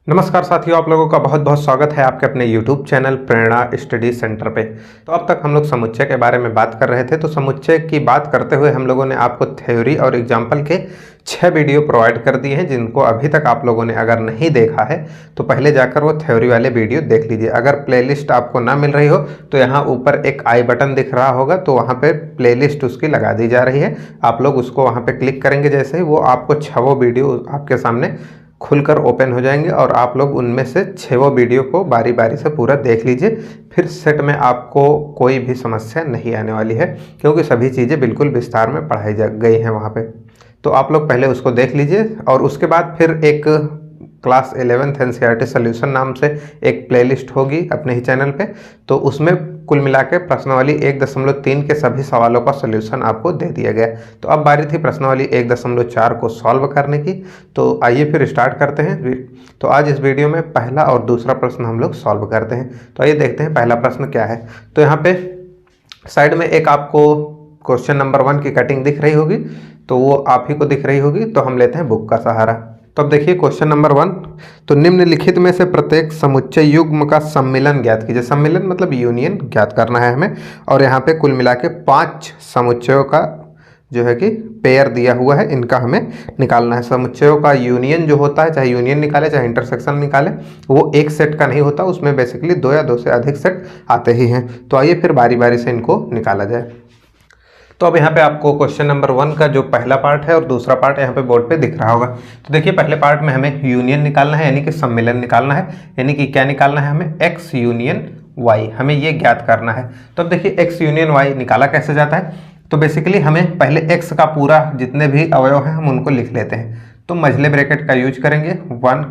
नमस्कार साथियों, आप लोगों का बहुत बहुत स्वागत है आपके अपने YouTube चैनल प्रेरणा स्टडी सेंटर पे। तो अब तक हम लोग समुच्चय के बारे में बात कर रहे थे। तो समुच्चय की बात करते हुए हम लोगों ने आपको थ्योरी और एग्जाम्पल के 6 वीडियो प्रोवाइड कर दिए हैं, जिनको अभी तक आप लोगों ने अगर नहीं देखा है तो पहले जाकर वो थ्योरी वाले वीडियो देख लीजिए। अगर प्लेलिस्ट आपको ना मिल रही हो तो यहाँ ऊपर एक आई बटन दिख रहा होगा, तो वहाँ पे प्लेलिस्ट उसकी लगा दी जा रही है। आप लोग उसको वहाँ पे क्लिक करेंगे, जैसे ही वो आपको 6 वीडियो आपके सामने खुलकर ओपन हो जाएंगे और आप लोग उनमें से 6 वीडियो को बारी बारी से पूरा देख लीजिए। फिर सेट में आपको कोई भी समस्या नहीं आने वाली है, क्योंकि सभी चीज़ें बिल्कुल विस्तार में पढ़ाई जा गई हैं वहाँ पे। तो आप लोग पहले उसको देख लीजिए और उसके बाद फिर एक क्लास 11th एनसीईआरटी सोल्यूशन नाम से एक प्लेलिस्ट होगी अपने ही चैनल पे। तो उसमें कुल मिला के प्रश्नावली 1.3 के सभी सवालों का सोल्यूशन आपको दे दिया गया। तो अब बारी थी प्रश्नावली 1.4 को सॉल्व करने की। तो आइए फिर स्टार्ट करते हैं। तो आज इस वीडियो में पहला और दूसरा प्रश्न हम लोग सॉल्व करते हैं। तो आइए देखते हैं पहला प्रश्न क्या है। तो यहाँ पे साइड में एक आपको क्वेश्चन नंबर 1 की कटिंग दिख रही होगी, तो वो आप ही को दिख रही होगी। तो हम लेते हैं बुक का सहारा। तो अब देखिए क्वेश्चन नंबर 1। तो निम्नलिखित में से प्रत्येक समुच्चय युग्म का सम्मिलन ज्ञात कीजिए। सम्मिलन मतलब यूनियन ज्ञात करना है हमें। और यहाँ पे कुल मिला के 5 समुच्चयों का जो है कि पेयर दिया हुआ है, इनका हमें निकालना है। समुच्चयों का यूनियन जो होता है, चाहे यूनियन निकाले चाहे इंटरसेक्शन निकाले, वो एक सेट का नहीं होता, उसमें बेसिकली 2 या 2 से अधिक सेट आते ही हैं। तो आइए फिर बारी बारी से इनको निकाला जाए। तो अब यहाँ पे आपको क्वेश्चन नंबर 1 का जो पहला पार्ट है और दूसरा पार्ट यहाँ पे बोर्ड पे दिख रहा होगा। तो देखिए पहले पार्ट में हमें यूनियन निकालना है, यानी कि सम्मिलन निकालना है। यानी कि क्या निकालना है हमें? x यूनियन y, हमें ये ज्ञात करना है। तो अब देखिए x यूनियन y निकाला कैसे जाता है। तो बेसिकली हमें पहले x का पूरा जितने भी अवयव हैं हम उनको लिख लेते हैं। तो मझले ब्रैकेट का यूज करेंगे 1,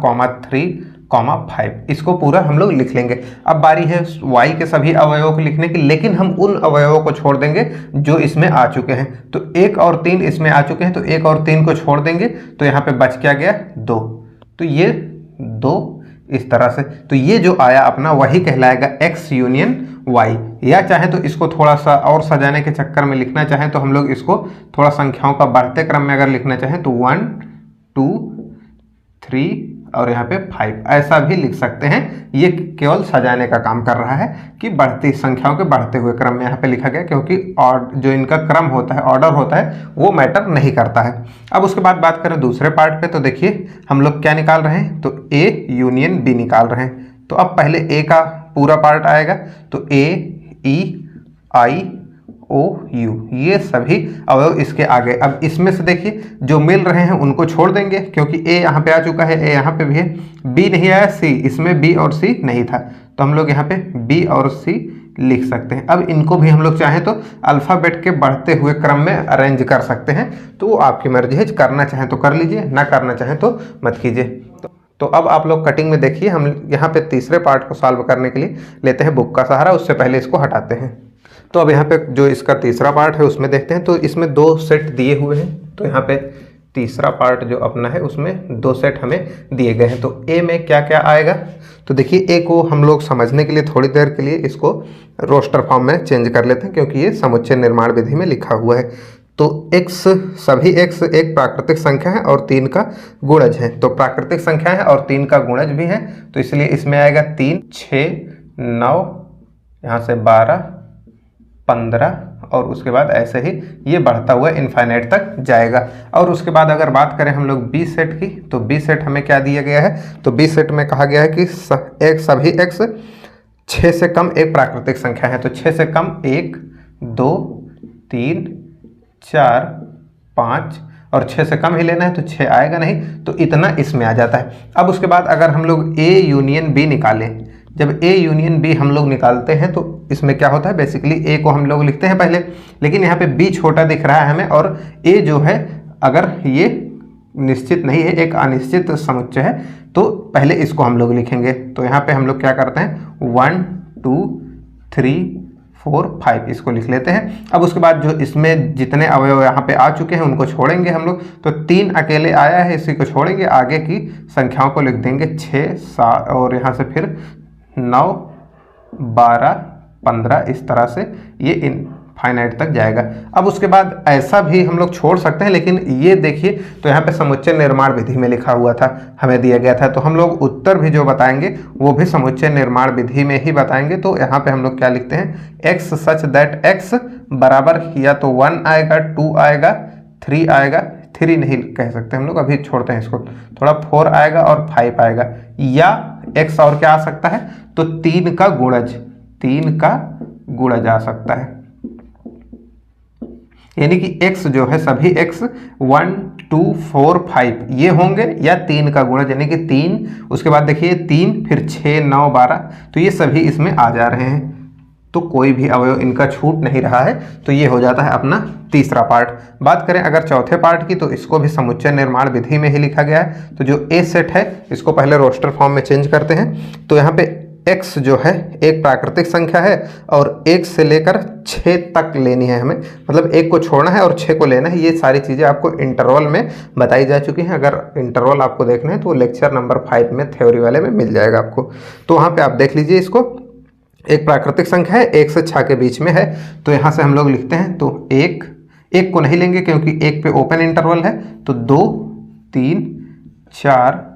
3, 5, इसको पूरा हम लोग लिख लेंगे। अब बारी है y के सभी अवयवों को लिखने की, लेकिन हम उन अवयवों को छोड़ देंगे जो इसमें आ चुके हैं। तो 1 और 3 इसमें आ चुके हैं, तो 1 और 3 को छोड़ देंगे। तो यहाँ पे बच क्या गया? 2। तो ये 2 इस तरह से, तो ये जो आया अपना वही कहलाएगा x यूनियन y। या चाहे तो इसको थोड़ा सा और सजाने के चक्कर में लिखना चाहें तो हम लोग इसको थोड़ा संख्याओं का बढ़ते क्रम में अगर लिखना चाहें तो 1, 2, 3 और यहाँ पे 5 ऐसा भी लिख सकते हैं। ये केवल सजाने का काम कर रहा है कि बढ़ती संख्याओं के बढ़ते हुए क्रम में यहाँ पे लिखा गया, क्योंकि और जो इनका क्रम होता है, ऑर्डर होता है, वो मैटर नहीं करता है। अब उसके बाद बात करें दूसरे पार्ट पे, तो देखिए हम लोग क्या निकाल रहे हैं? तो A यूनियन B निकाल रहे हैं। तो अब पहले A का पूरा पार्ट आएगा, तो A, E, I, O, U, ये सभी अवयव इसके आगे। अब इसमें से देखिए जो मिल रहे हैं उनको छोड़ देंगे, क्योंकि A यहाँ पे आ चुका है, A यहाँ पे भी है, B नहीं आया, C, इसमें B और C नहीं था, तो हम लोग यहाँ पे B और C लिख सकते हैं। अब इनको भी हम लोग चाहें तो अल्फ़ाबेट के बढ़ते हुए क्रम में अरेंज कर सकते हैं, तो वो आपकी मर्जी है, करना चाहें तो कर लीजिए, ना करना चाहें तो मत कीजिए। तो अब आप लोग कटिंग में देखिए, हम यहाँ पे तीसरे पार्ट को सॉल्व करने के लिए लेते हैं बुक का सहारा। उससे पहले इसको हटाते हैं। तो अब यहाँ पे जो इसका तीसरा पार्ट है उसमें देखते हैं। तो इसमें 2 सेट दिए हुए हैं। तो यहाँ पे तीसरा पार्ट जो अपना है उसमें 2 सेट हमें दिए गए हैं। तो ए में क्या क्या आएगा? तो देखिए ए को हम लोग समझने के लिए थोड़ी देर के लिए इसको रोस्टर फॉर्म में चेंज कर लेते हैं, क्योंकि ये समुच्चय निर्माण विधि में लिखा हुआ है। तो x, सभी x एक प्राकृतिक संख्या है और 3 का गुणज है। तो प्राकृतिक संख्या है और 3 का गुणज भी है, तो इसलिए इसमें आएगा 3, 6, 9, यहाँ से 12, 15 और उसके बाद ऐसे ही ये बढ़ता हुआ इनफाइनाइट तक जाएगा। और उसके बाद अगर बात करें हम लोग बी सेट की, तो बी सेट हमें क्या दिया गया है? तो बी सेट में कहा गया है कि सभी x 6 से कम एक प्राकृतिक संख्या है। तो 6 से कम 1, 2, 3, 4, 5 और 6 से कम ही लेना है, तो 6 आएगा नहीं, तो इतना इसमें आ जाता है। अब उसके बाद अगर हम लोग A यूनियन B निकालें, जब A यूनियन B हम लोग निकालते हैं तो इसमें क्या होता है? बेसिकली A को हम लोग लिखते हैं पहले, लेकिन यहाँ पे B छोटा दिख रहा है हमें, और A जो है अगर ये निश्चित नहीं है, एक अनिश्चित समुच्चय है, तो पहले इसको हम लोग लिखेंगे। तो यहाँ पे हम लोग क्या करते हैं? 1, 2, 3, 4, 5 इसको लिख लेते हैं। अब उसके बाद जो इसमें जितने अवयव यहाँ पे आ चुके हैं उनको छोड़ेंगे हम लोग। तो 3 अकेले आया है, इसी को छोड़ेंगे, आगे की संख्याओं को लिख देंगे 6, 7 और यहाँ से फिर 9, 12, 15 इस तरह से ये इन फाइनाइट तक जाएगा। अब उसके बाद ऐसा भी हम लोग छोड़ सकते हैं, लेकिन ये देखिए तो यहाँ पे समुच्चय निर्माण विधि में लिखा हुआ था, हमें दिया गया था, तो हम लोग उत्तर भी जो बताएंगे वो भी समुच्चय निर्माण विधि में ही बताएंगे। तो यहाँ पे हम लोग क्या लिखते हैं, x सच दैट x बराबर या तो 1 आएगा, 2 आएगा, 3 आएगा, 3 नहीं कह सकते हम लोग, अभी छोड़ते हैं इसको, थोड़ा 4 आएगा और 5 आएगा, या x और क्या आ सकता है, तो 3 का गुणज, 3 का गुणज आ सकता है, यानी कि x जो है सभी x 1 2 4 5 ये होंगे, या 3 का गुणज यानी कि 3, उसके बाद देखिए 3 फिर 6 9 12, तो ये सभी इसमें आ जा रहे हैं, तो कोई भी अवयव इनका छूट नहीं रहा है, तो ये हो जाता है अपना तीसरा पार्ट। बात करें अगर चौथे पार्ट की, तो इसको भी समुच्चय निर्माण विधि में ही लिखा गया है। तो जो ए सेट है इसको पहले रोस्टर फॉर्म में चेंज करते हैं। तो यहाँ पे x जो है एक प्राकृतिक संख्या है और 1 से लेकर 6 तक लेनी है हमें, मतलब 1 को छोड़ना है और 6 को लेना है। ये सारी चीज़ें आपको इंटरवल में बताई जा चुकी हैं, अगर इंटरवल आपको देखना है तो लेक्चर नंबर 5 में थ्योरी वाले में मिल जाएगा आपको। तो वहाँ पे आप देख लीजिए, इसको एक प्राकृतिक संख्या है, 1 से 6 के बीच में है, तो यहाँ से हम लोग लिखते हैं, तो 1 को नहीं लेंगे क्योंकि 1 पे ओपन इंटरवल है, तो 2 3 4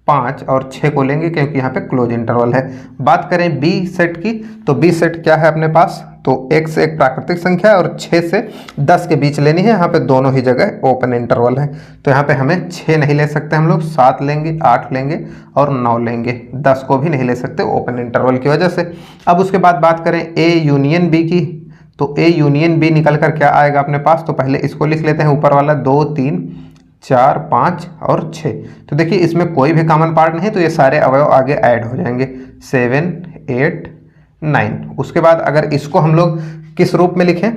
5 और 6 को लेंगे क्योंकि यहाँ पे क्लोज इंटरवल है। बात करें बी सेट की, तो बी सेट क्या है अपने पास, तो x एक प्राकृतिक संख्या है और 6 से 10 के बीच लेनी है, यहाँ पे दोनों ही जगह ओपन इंटरवल है, तो यहाँ पे हमें 6 नहीं ले सकते हम लोग, 7 लेंगे, 8 लेंगे और 9 लेंगे, 10 को भी नहीं ले सकते ओपन इंटरवल की वजह से। अब उसके बाद बात करें ए यूनियन बी की, तो ए यूनियन बी निकल कर क्या आएगा अपने पास, तो पहले इसको लिख लेते हैं, ऊपर वाला 2 3 4 5 और 6, तो देखिए इसमें कोई भी कॉमन पार्ट नहीं, तो ये सारे अवयव आगे ऐड हो जाएंगे, 7 8 9। उसके बाद अगर इसको हम लोग किस रूप में लिखें,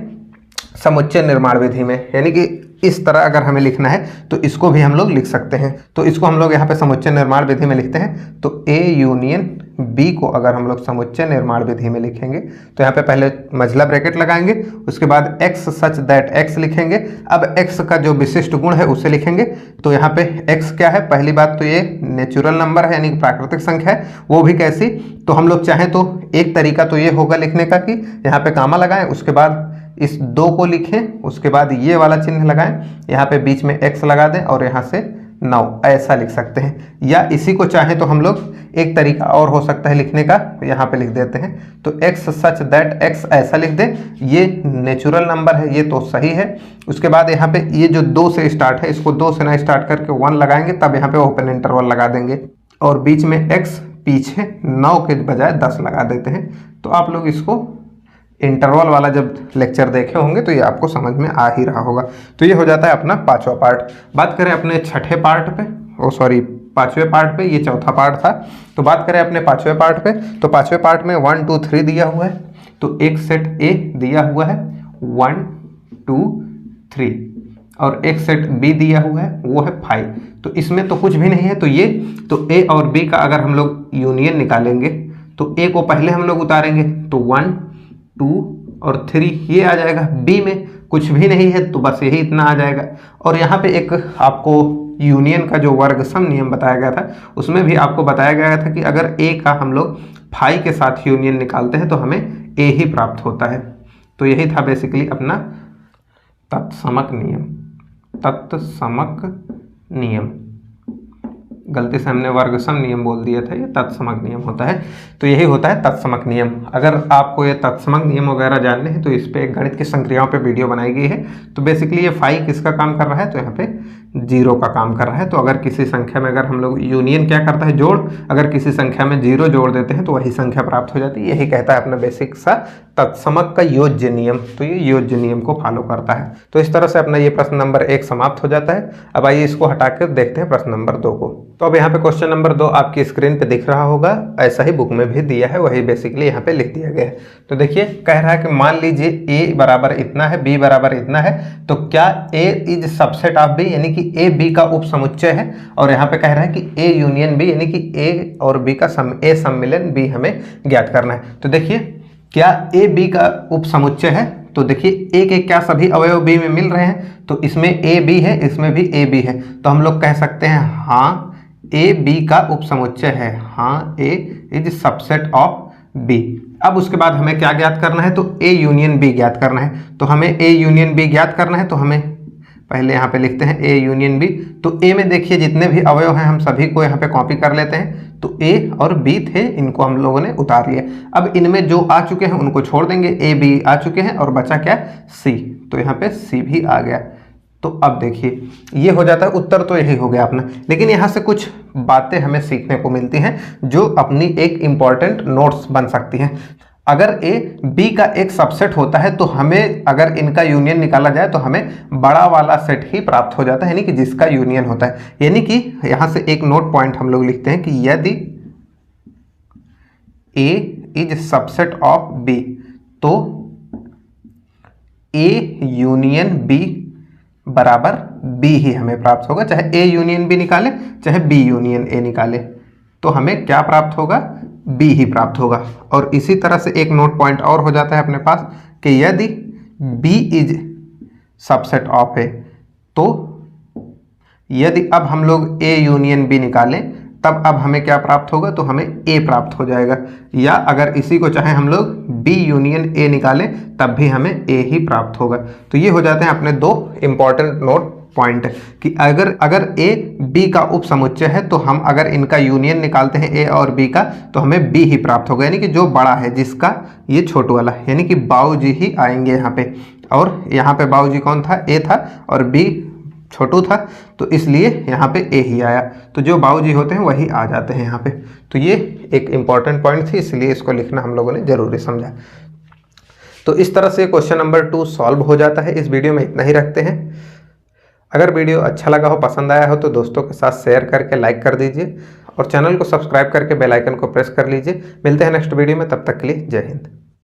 समुच्चय निर्माण विधि में, यानी कि इस तरह अगर हमें लिखना है तो इसको भी हम लोग लिख सकते हैं। तो इसको हम लोग यहाँ पे समुच्चय निर्माण विधि में लिखते हैं, तो ए यूनियन बी को अगर हम लोग समुच्चय निर्माण विधि में लिखेंगे तो यहाँ पे पहले मझला ब्रैकेट लगाएंगे, उसके बाद x सच दैट x लिखेंगे। अब x का जो विशिष्ट गुण है उसे लिखेंगे, तो यहाँ पे x क्या है, पहली बात तो ये नेचुरल नंबर है यानी कि प्राकृतिक संख्या है, वो भी कैसी, तो हम लोग चाहें तो एक तरीका तो ये होगा लिखने का कि यहाँ पे कामा लगाएं, उसके बाद इस 2 को लिखें, उसके बाद ये वाला चिन्ह लगाएं, यहाँ पे बीच में x लगा दें और यहाँ से 9, ऐसा लिख सकते हैं। या इसी को चाहें तो हम लोग एक तरीका और हो सकता है लिखने का, यहाँ पे लिख देते हैं, तो x सच दैट x ऐसा लिख दें, ये नेचुरल नंबर है, ये तो सही है। उसके बाद यहाँ पे ये जो 2 से स्टार्ट है, इसको 2 से ना स्टार्ट करके 1 लगाएंगे, तब यहाँ पे ओपन इंटरवल लगा देंगे और बीच में x पीछे 9 के बजाय 10 लगा देते हैं। तो आप लोग इसको इंटरवल वाला जब लेक्चर देखे होंगे तो ये आपको समझ में आ ही रहा होगा। तो ये हो जाता है अपना 5वां पार्ट। बात करें अपने छठे पार्ट पे, 5वें पार्ट पे, ये चौथा पार्ट था, तो बात करें अपने 5वें पार्ट पे, तो 5वें पार्ट में 1 2 3 दिया हुआ है, तो एक सेट ए दिया हुआ है 1 2 3 और एक सेट बी दिया हुआ है वो है 5, तो इसमें तो कुछ भी नहीं है, तो ये तो ए और बी का अगर हम लोग यूनियन निकालेंगे तो ए को पहले हम लोग उतारेंगे, तो 1 2 और 3 ये आ जाएगा, बी में कुछ भी नहीं है तो बस यही इतना आ जाएगा। और यहाँ पे एक आपको यूनियन का जो वर्ग सम नियम बताया गया था, उसमें भी आपको बताया गया था कि अगर ए का हम लोग फाई के साथ यूनियन निकालते हैं तो हमें ए ही प्राप्त होता है। तो यही था बेसिकली अपना तत्समक नियम। तत्समक नियम, गलती से हमने वर्ग सम नियम बोल दिया था, ये तत्समक नियम होता है। तो यही होता है तत्समक नियम। अगर आपको ये तत्समक नियम वगैरह जानने हैं तो इस पे एक गणित की संक्रियाओं पे वीडियो बनाई गई है। तो बेसिकली ये फाई किसका काम कर रहा है, तो यहाँ पे 0 का काम कर रहा है। तो अगर किसी संख्या में अगर हम लोग यूनियन क्या करता है, जोड़, अगर किसी संख्या में 0 जोड़ देते हैं तो वही संख्या प्राप्त हो जाती है। यही कहता है अपना बेसिक सा तत्समक का योज्य नियम। तो ये योज्य नियम को फॉलो करता है। तो इस तरह से अपना ये प्रश्न नंबर 1 समाप्त हो जाता है। अब आइए इसको हटा कर देखते हैं प्रश्न नंबर 2 को। तो अब यहाँ पे क्वेश्चन नंबर 2 आपकी स्क्रीन पे दिख रहा होगा, ऐसा ही बुक में भी दिया है, वही बेसिकली यहाँ पे लिख दिया गया है। तो देखिए कह रहा है कि मान लीजिए a बराबर इतना है, b बराबर इतना है, तो क्या a is subset of b, यानी कि a b का उप समुच्चय है। और यहाँ पे कह रहा है कि a यूनियन b, यानी कि a और b का a सम्मिलन b हमें ज्ञात करना है। तो देखिए क्या a b का उप समुच्चय है, तो देखिए a के क्या सभी अवयव b में मिल रहे हैं, तो इसमें a b है, इसमें भी a b है, तो हम लोग कह सकते हैं हाँ a b का उप समुच्चय है, हाँ a is subset of b। अब उसके बाद हमें क्या ज्ञात करना है, तो ए यूनियन बी ज्ञात करना है। तो हमें ए यूनियन बी ज्ञात करना है, तो हमें पहले यहाँ पे लिखते हैं ए यूनियन बी। तो ए में देखिए जितने भी अवयव हैं हम सभी को यहाँ पे कॉपी कर लेते हैं। तो ए और बी थे, इनको हम लोगों ने उतार लिया। अब इनमें जो आ चुके हैं उनको छोड़ देंगे, ए बी आ चुके हैं और बचा क्या, सी। तो यहाँ पे सी भी आ गया। तो अब देखिए ये हो जाता है, उत्तर तो यही हो गया अपना। लेकिन यहाँ से कुछ बातें हमें सीखने को मिलती हैं जो अपनी एक इम्पॉर्टेंट नोट्स बन सकती हैं। अगर ए बी का एक सबसेट होता है तो हमें अगर इनका यूनियन निकाला जाए तो हमें बड़ा वाला सेट ही प्राप्त हो जाता है, यानी कि जिसका यूनियन होता है। यानी कि यहाँ से एक नोट पॉइंट हम लोग लिखते हैं कि यदि ए इज सबसेट ऑफ बी तो ए यूनियन बी बराबर बी ही हमें प्राप्त होगा। चाहे ए यूनियन बी निकाले चाहे बी यूनियन ए निकाले, तो हमें क्या प्राप्त होगा, बी ही प्राप्त होगा। और इसी तरह से एक नोट पॉइंट और हो जाता है अपने पास कि यदि बी इज सबसेट ऑफ ए, तो यदि अब हम लोग ए यूनियन बी निकालें तब अब हमें क्या प्राप्त होगा, तो हमें ए प्राप्त हो जाएगा। या अगर इसी को चाहे हम लोग बी यूनियन ए निकालें तब भी हमें ए ही प्राप्त होगा। तो ये हो जाते हैं अपने दो इंपॉर्टेंट नोट पॉइंट कि अगर ए बी का उप समुच्चय है तो हम अगर इनका यूनियन निकालते हैं ए और बी का तो हमें बी ही प्राप्त होगा, यानी कि जो बड़ा है जिसका ये छोटू वाला, यानी कि बाऊजी ही आएंगे यहाँ पे। और यहाँ पे बाऊजी कौन था, ए था, और बी छोटू था, तो इसलिए यहाँ पे ए ही आया। तो जो बाऊजी होते हैं वही आ जाते हैं यहाँ पे। तो ये एक इंपॉर्टेंट पॉइंट थी, इसलिए इसको लिखना हम लोगों ने जरूरी समझा। तो इस तरह से क्वेश्चन नंबर 2 सॉल्व हो जाता है। इस वीडियो में इतना ही रखते हैं। अगर वीडियो अच्छा लगा हो, पसंद आया हो, तो दोस्तों के साथ शेयर करके लाइक कर दीजिए और चैनल को सब्सक्राइब करके बेल आइकन को प्रेस कर लीजिए। मिलते हैं नेक्स्ट वीडियो में, तब तक के लिए जय हिंद।